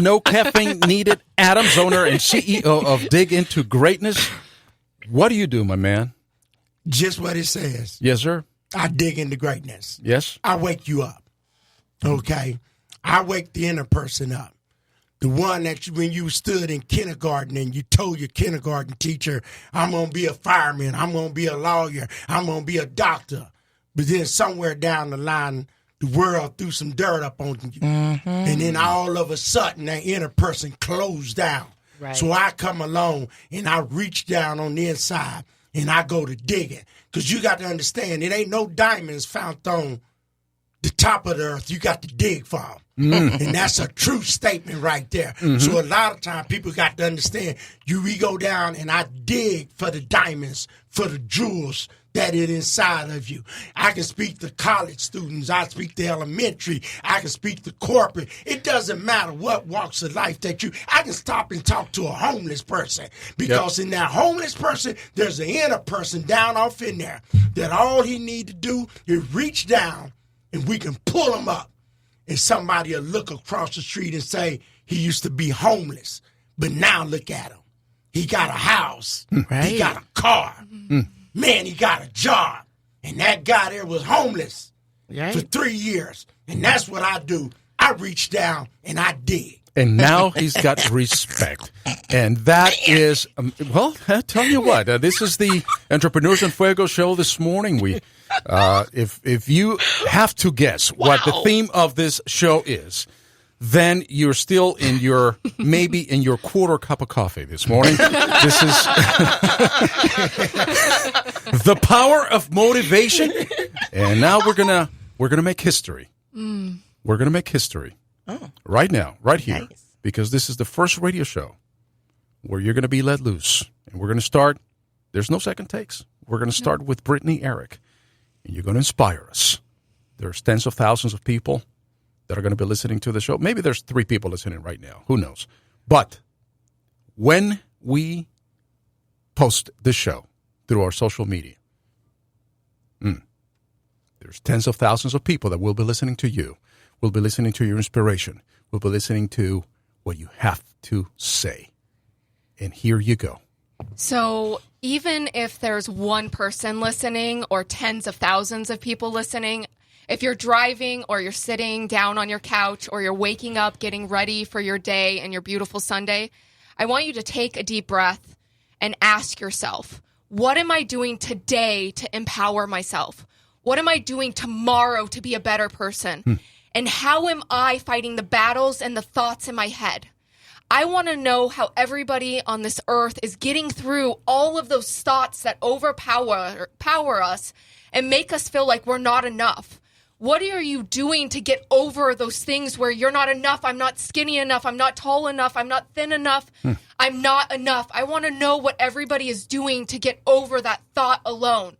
Speaker 4: no caffeine needed, Adams, owner and CEO of Dig Into Greatness. What do you do, my man?
Speaker 11: Just what it says.
Speaker 4: Yes, sir.
Speaker 11: I dig into greatness.
Speaker 4: Yes.
Speaker 11: I wake you up. Okay? I wake the inner person up. The one that when you stood in kindergarten and you told your kindergarten teacher, I'm going to be a fireman, I'm going to be a lawyer, I'm going to be a doctor. But then somewhere down the line, the world threw some dirt up on you. Mm-hmm. And then all of a sudden, that inner person closed down. Right. So I come along and I reach down on the inside and I go to digging. Because you got to understand, it ain't no diamonds found on the top of the earth. You got to dig for them. And that's a true statement right there. Mm-hmm. So a lot of time people got to understand, we go down and I dig for the diamonds, for the jewels that is inside of you. I can speak to college students. I speak to elementary. I can speak to corporate. It doesn't matter what walks of life that I can stop and talk to a homeless person because in that homeless person, there's an inner person down off in there that all he need to do is reach down and we can pull him up. And somebody will look across the street and say, he used to be homeless, but now look at him. He got a house. Right. He got a car. Man, he got a job. And that guy there was homeless for 3 years. And that's what I do. I reach down and I dig.
Speaker 4: And now he's got respect. And that is, well, I tell you what, this is the Entrepreneurs en Fuego show this morning. We, if you have to guess what the theme of this show is, then you're still in your, maybe in your quarter cup of coffee this morning. This is the power of motivation. And now we're gonna make history. We're gonna make history right now, right here, because this is the first radio show where you're gonna be let loose, and we're gonna start. There's no second takes. We're gonna start with Brittany Ehrick, and you're gonna inspire us. There's tens of thousands of people that are going to be listening to the show. Maybe there's 3 people listening right now. Who knows? But when we post this show through our social media, there's tens of thousands of people that will be listening to you, will be listening to your inspiration, will be listening to what you have to say. And here you go.
Speaker 9: So even if there's one person listening or tens of thousands of people listening, if you're driving or you're sitting down on your couch or you're waking up getting ready for your day and your beautiful Sunday, I want you to take a deep breath and ask yourself, what am I doing today to empower myself? What am I doing tomorrow to be a better person? And how am I fighting the battles and the thoughts in my head? I want to know how everybody on this earth is getting through all of those thoughts that power us and make us feel like we're not enough. What are you doing to get over those things where you're not enough, I'm not skinny enough, I'm not tall enough, I'm not thin enough, I'm not enough. I want to know what everybody is doing to get over that thought alone.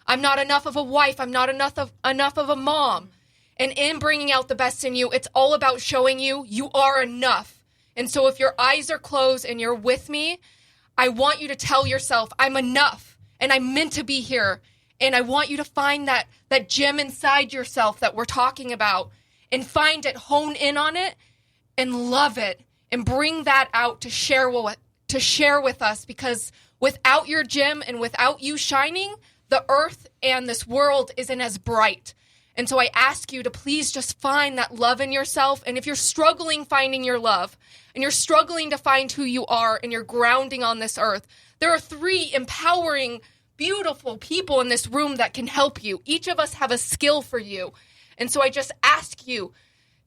Speaker 9: I'm not enough of a wife, I'm not enough of a mom. And in bringing out the best in you, it's all about showing you are enough. And so if your eyes are closed and you're with me, I want you to tell yourself, I'm enough and I'm meant to be here. And I want you to find that gem inside yourself that we're talking about and find it, hone in on it, and love it, and bring that out to share with us. Because without your gem and without you shining, the earth and this world isn't as bright. And so I ask you to please just find that love in yourself. And if you're struggling finding your love, and you're struggling to find who you are, and you're grounding on this earth, there are 3 empowering beautiful people in this room that can help you. Each of us have a skill for you. And so I just ask you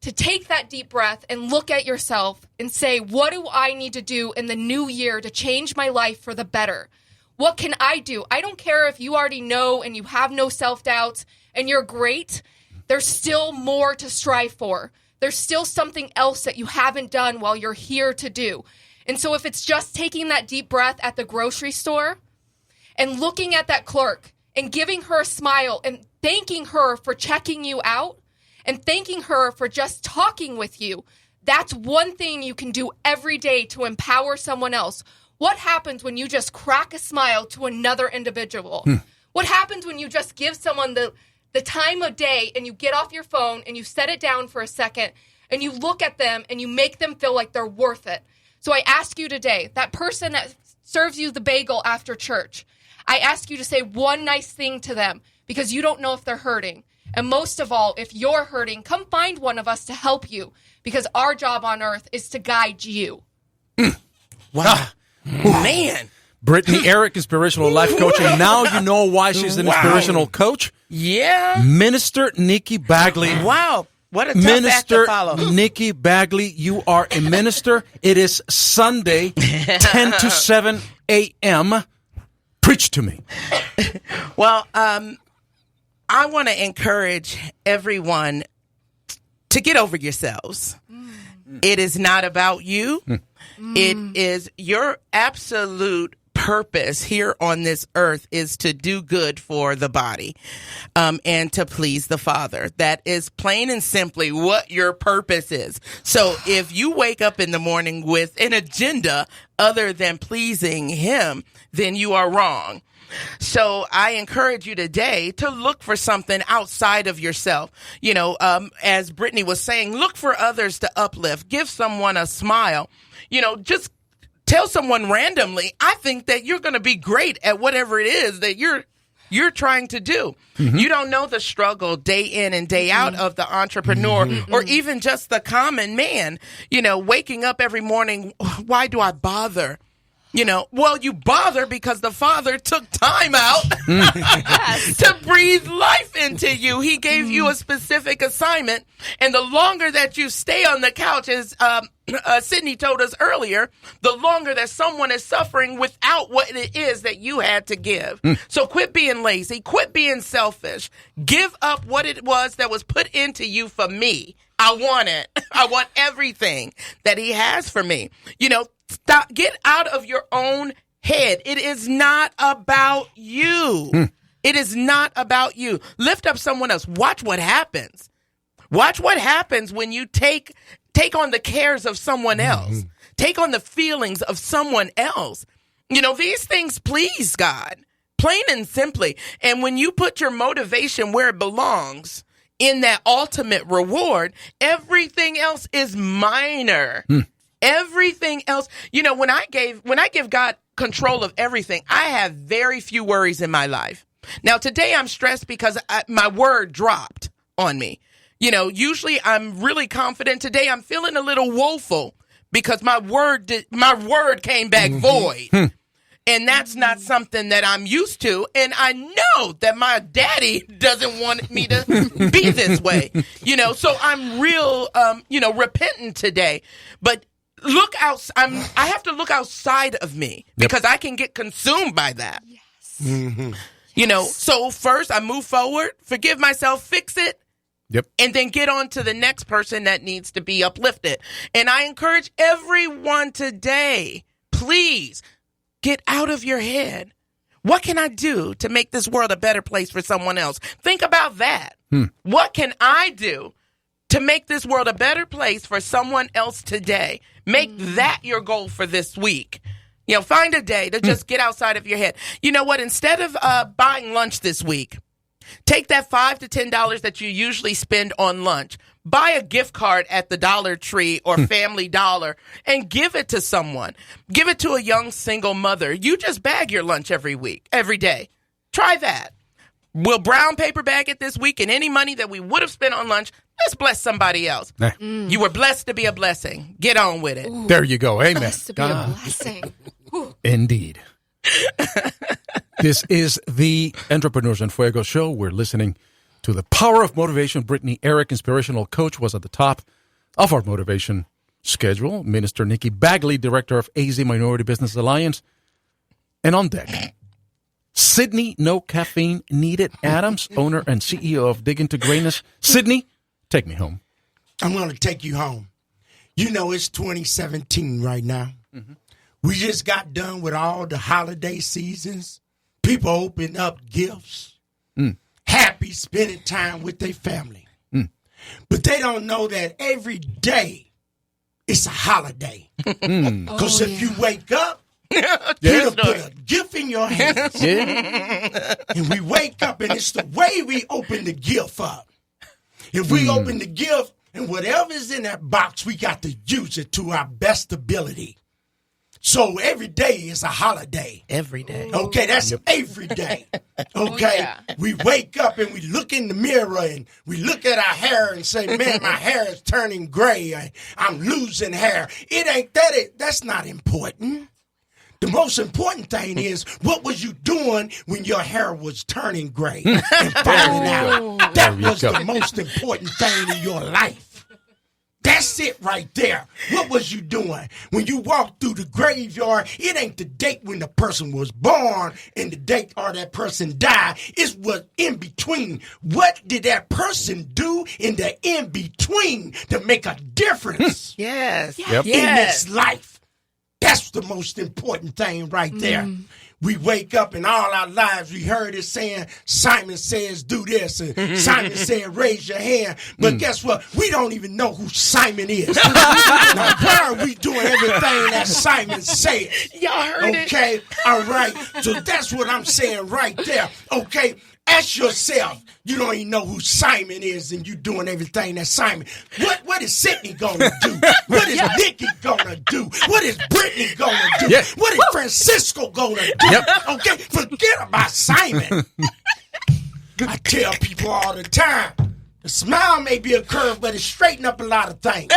Speaker 9: to take that deep breath and look at yourself and say, what do I need to do in the new year to change my life for the better? What can I do? I don't care if you already know and you have no self-doubts and you're great. There's still more to strive for. There's still something else that you haven't done while you're here to do. And so if it's just taking that deep breath at the grocery store and looking at that clerk and giving her a smile and thanking her for checking you out and thanking her for just talking with you, that's one thing you can do every day to empower someone else. What happens when you just crack a smile to another individual? What happens when you just give someone the time of day and you get off your phone and you set it down for a second and you look at them and you make them feel like they're worth it? So I ask you today, that person that serves you the bagel after church, I ask you to say one nice thing to them because you don't know if they're hurting. And most of all, if you're hurting, come find one of us to help you because our job on earth is to guide you.
Speaker 10: Wow. Man.
Speaker 4: Brittany Ehrick, inspirational life coach. And now you know why she's an inspirational coach.
Speaker 10: Yeah.
Speaker 4: Minister Nikki Bagley.
Speaker 10: Wow. What a tough act to follow.
Speaker 4: Minister Nikki Bagley, you are a minister. It is Sunday, 10 to 7 a.m. Preach to me.
Speaker 10: Well, I want to encourage everyone to get over yourselves. It is not about you. It is your absolute purpose here on this earth is to do good for the body and to please the Father. That is plain and simply what your purpose is. So if you wake up in the morning with an agenda other than pleasing Him, then you are wrong. So I encourage you today to look for something outside of yourself. You know, as Brittany was saying, look for others to uplift. Give someone a smile. You know, just tell someone randomly, I think that you're going to be great at whatever it is that you're trying to do. You don't know the struggle day in and day out of the entrepreneur or even just the common man, you know, waking up every morning. Why do I bother? You know, well, you bother because the Father took time out to breathe life into you. He gave you a specific assignment. And the longer that you stay on the couch, as Sidney told us earlier, the longer that someone is suffering without what it is that you had to give. So quit being lazy. Quit being selfish. Give up what it was that was put into you for me. I want it. I want everything that He has for me. You know, stop. Get out of your own head. It is not about you. It is not about you. Lift up someone else. Watch what happens. Watch what happens when you take on the cares of someone else. Take on the feelings of someone else. You know, these things please God, plain and simply. And when you put your motivation where it belongs, in that ultimate reward, everything else is minor. Everything else, you know, when I give God control of everything, I have very few worries in my life. Now, today I'm stressed because my word dropped on me. You know, usually I'm really confident. Today I'm feeling a little woeful because my word came back void. And that's not something that I'm used to. And I know that my daddy doesn't want me to be this way, you know, so I'm real, repentant today. But look out. I have to look outside of me because I can get consumed by that. Yes. You know, so first I move forward, forgive myself, fix it. And then get on to the next person that needs to be uplifted. And I encourage everyone today, please get out of your head. What can I do to make this world a better place for someone else? Think about that. What can I do to make this world a better place for someone else today? Make that your goal for this week. You know, find a day to just get outside of your head. You know what? Instead of buying lunch this week, take that $5 to $10 that you usually spend on lunch. Buy a gift card at the Dollar Tree or Family Dollar and give it to someone. Give it to a young single mother. You just bag your lunch every day. Try that. We'll brown paper bag it this week, and any money that we would have spent on lunch, let's bless somebody else. You were blessed to be a blessing. Get on with it.
Speaker 4: Ooh. There you go. Amen.
Speaker 9: Blessed to be a blessing.
Speaker 4: Indeed. This is the Entrepreneurs en Fuego show. We're listening to the power of motivation. Brittany Ehrick, inspirational coach, was at the top of our motivation schedule. Minister Nikki Bagley, director of AZ Minority Business Alliance. And on deck, Sidney No Caffeine Needed Adams, owner and CEO of Dig Into Greatness. Sidney, take me home.
Speaker 11: I'm going to take you home. You know, it's 2017 right now. We just got done with all the holiday seasons. People open up gifts, happy spending time with their family. But they don't know that every day it's a holiday. Because if you wake up, you put a gift in your hands. And we wake up, and it's the way we open the gift up. If we open the gift, and whatever's in that box, we got to use it to our best ability. So every day is a holiday.
Speaker 10: Every day.
Speaker 11: Okay, that's every day. Okay? We wake up and we look in the mirror and we look at our hair and say, man, my hair is turning gray. I'm losing hair. It ain't that. That's not important. The most important thing is, what was you doing when your hair was turning gray and falling out? That was the most important thing in your life. That's it right there. What was you doing? When you walk through the graveyard, it ain't the date when the person was born and the date or that person died. It's what in between. What did that person do in the in between to make a difference?
Speaker 10: Yes.
Speaker 11: In this life? That's the most important thing right there. We wake up and all our lives we heard it saying, Simon says do this, and Simon said raise your hand. But guess what? We don't even know who Simon is. Now, why are we doing everything that Simon said?
Speaker 10: Y'all heard it.
Speaker 11: Okay, all right. So that's what I'm saying right there. Okay, ask yourself. You don't even know who Simon is, and you doing everything that Simon. What is Sidney gonna do? What is Nikki gonna do? What is Brittany gonna do? What is Francisco gonna do? Okay, forget about Simon. I tell people all the time, the smile may be a curve, but it straighten up a lot of things.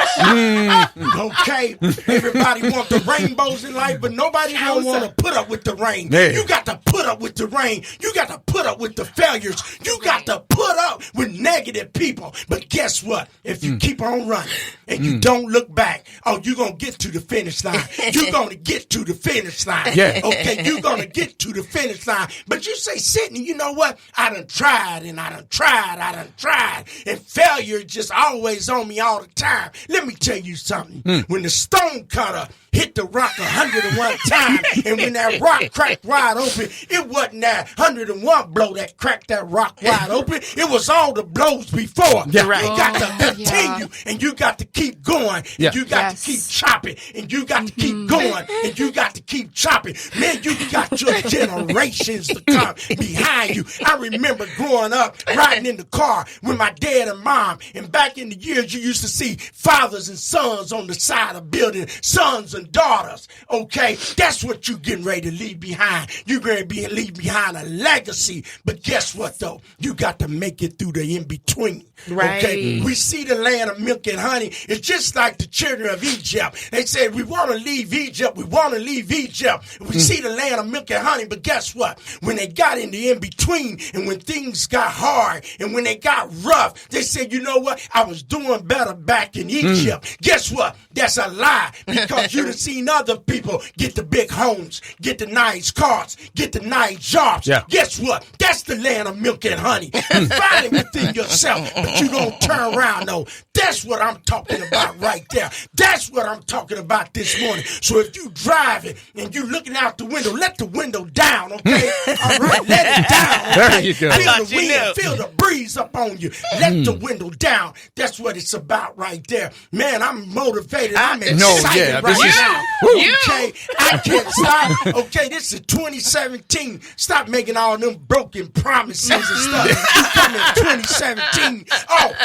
Speaker 11: Okay? Everybody want the rainbows in life, but nobody don't want to put up with the rain. You got to put up with the rain. You got to put up with the failures. You got to put up with negative people. But guess what? If you keep on running and you don't look back, you're going to get to the finish line. You're going to get to the finish line. Okay? You're going to get to the finish line. But you say, Sidney, you know what? I done tried and I done tried. And failure just always on me all the time. Let me tell you something. When the stone cutter hit the rock 101 times, and when that rock cracked wide open, it wasn't that 101 blow that cracked that rock wide open. It was all the blows before. You got to continue, and you got to keep going, and you got to keep chopping, and you got to keep going, and you got to keep chopping. Man, you got your generations to come behind you. I remember growing up, riding in the car with my dad and mom, and back in the years, you used to see fathers and sons on the side of building, sons and daughters. Okay, that's what you getting ready to leave behind. You're going to leave behind a legacy. But guess what, though? You got to make it through the in-between. Okay, we see the land of milk and honey. It's just like the children of Egypt. They said, we want to leave Egypt. We want to leave Egypt. We see the land of milk and honey. But guess what? When they got in the in-between, and when things got hard, and when they got rough, they said, you know what? I was doing better back in Egypt. Guess what? That's a lie, because you done seen other people get the big homes, get the nice cars, get the nice jobs. Guess what? That's the land of milk and honey. You find it within yourself, but you don't turn around, though. That's what I'm talking about right there. That's what I'm talking about this morning. So if you driving and you looking out the window, let the window down, okay? All right, let it down. Okay?
Speaker 4: There you go.
Speaker 11: Feel the wind, feel the breeze up on you. Let the window down. That's what it's about right there. Man, I'm motivated. I'm excited right now. Okay, I can't stop. Okay, this is 2017. Stop making all them broken promises and stuff. You come in 2017.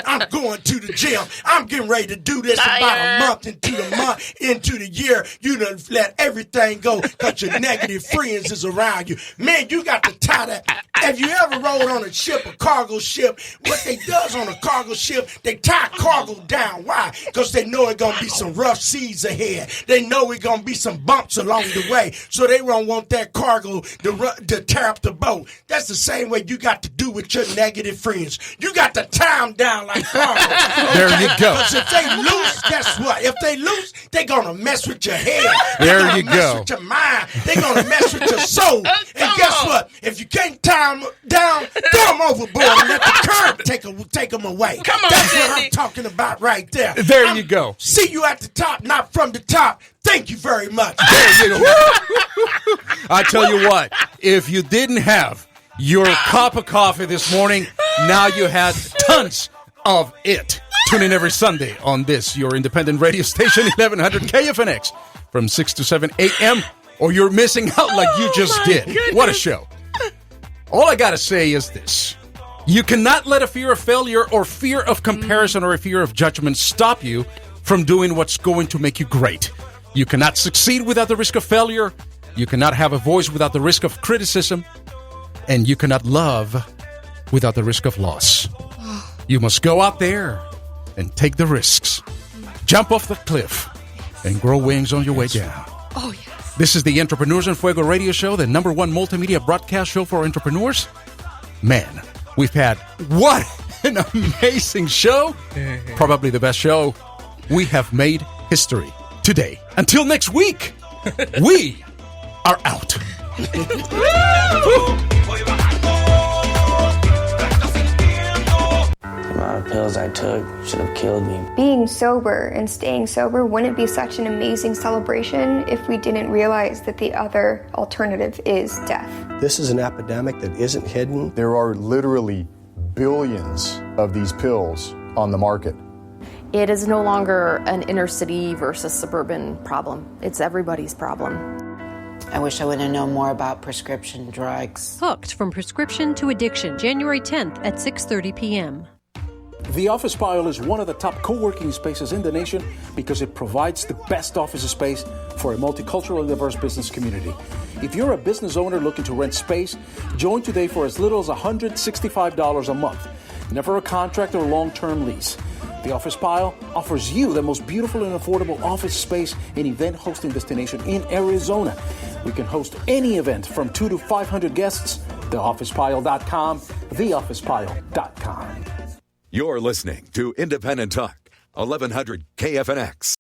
Speaker 11: I'm going to the gym. I'm getting ready to do this about a month into the year. You done let everything go because your negative friends is around you. Man, you got to tie that. Have you ever rode on a ship, a cargo ship? What they does on a cargo ship, they tie cargo down. Why? Because they know it's going to be some rough seas ahead. They know it's going to be some bumps along the way. So they don't want that cargo to tear up the boat. That's the same way you got to do with your negative friends. You got to tie them down like cargo. Okay?
Speaker 4: There you go.
Speaker 11: Because if they loose, guess what? If they loose, they're going to mess with your head.
Speaker 4: There you
Speaker 11: mess
Speaker 4: go.
Speaker 11: with your mind. They're going to mess with your soul. And guess what? If you can't tie them down, throw them overboard and let the current take them away. That's what I'm talking about right there.
Speaker 4: There you go.
Speaker 11: See you at the top, not from the top. Thank you very much.
Speaker 4: There you go. I tell you what, if you didn't have your cup of coffee this morning, now you had tons of it. Tune in every Sunday on this, your independent radio station, 1100 KFNX, from 6 to 7 a.m., or you're missing out like you just did.
Speaker 10: Goodness.
Speaker 4: What a show. All I got to say is this. You cannot let a fear of failure or fear of comparison or a fear of judgment stop you from doing what's going to make you great. You cannot succeed without the risk of failure. You cannot have a voice without the risk of criticism. And you cannot love without the risk of loss. You must go out there and take the risks. Jump off the cliff and grow wings on your way down.
Speaker 9: Oh, yes.
Speaker 4: This is the Entrepreneurs in Fuego radio show, the #1 multimedia broadcast show for entrepreneurs. Man, we've had what an amazing show. Probably the best show. We have made history today. Until next week, we are out.
Speaker 19: The amount of pills I took should have killed me.
Speaker 20: Being sober and staying sober wouldn't be such an amazing celebration if we didn't realize that the other alternative is death.
Speaker 21: This is an epidemic that isn't hidden. There are literally billions of these pills on the market.
Speaker 22: It is no longer an inner city versus suburban problem. It's everybody's problem.
Speaker 23: I wish I would have known more about prescription drugs.
Speaker 24: Hooked from Prescription to Addiction, January 10th at 6:30 p.m.
Speaker 16: The Office Pile is one of the top co-working spaces in the nation because it provides the best office space for a multicultural and diverse business community. If you're a business owner looking to rent space, join today for as little as $165 a month. Never a contract or long-term lease. The Office Pile offers you the most beautiful and affordable office space and event hosting destination in Arizona. We can host any event from 2 to 500 guests. TheOfficePile.com, TheOfficePile.com.
Speaker 3: You're listening to Independent Talk, 1100 KFNX.